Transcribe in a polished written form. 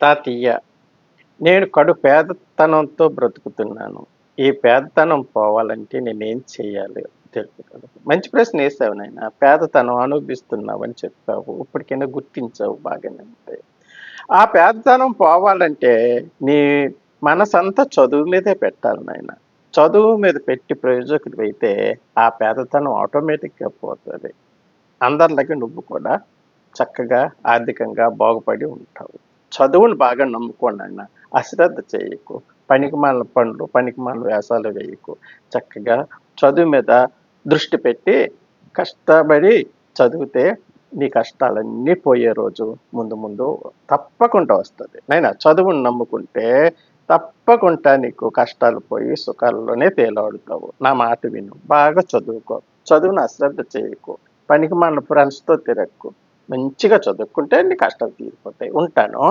తాతయ్య, నేను కడు పేదతనంతో బ్రతుకుతున్నాను. ఈ పేదతనం పోవాలంటే నేనేం చేయాలి తెలుపుతాను. మంచి ప్రశ్న వేసావు నాయన. పేదతనం అనుభవిస్తున్నావని చెప్పావు. ఇప్పటికైనా గుర్తించావు బాగానే ఉంది. ఆ పేదతనం పోవాలంటే నీ మనసంతా చదువు మీదే పెట్టాలి నాయన. చదువు మీద పెట్టి ప్రయోజకుడివైతే ఆ పేదతనం ఆటోమేటిక్‌గా పోతది. అందరిలాగే నువ్వు కూడా చక్కగా ఆర్థికంగా బాగుపడి ఉంటావు. చదువుని బాగా నమ్ముకో నాయన. అశ్రద్ధ చేయకు. పనికిమాలిన పనులు, పనికిమాలిన వేషాలు వేయకు. చక్కగా చదువు మీద దృష్టి పెట్టి కష్టపడి చదివితే నీ కష్టాలన్నీ పోయే రోజు ముందు ముందు తప్పకుండా వస్తది. నాయనా చదువుని నమ్ముకుంటే తప్పకుండా నీకు కష్టాలు పోయి సుఖాల్లోనే తేలాడుతావు. నా మాట విను. బాగా చదువుకో. చదువుని అశ్రద్ధ చేయకు. పనికిమాలిన ఫ్రెండ్స్‌తో తిరగకు. మంచిగా చదువుకుంటే నీ కష్టాలు తీరిపోతాయి. ఉంటాను.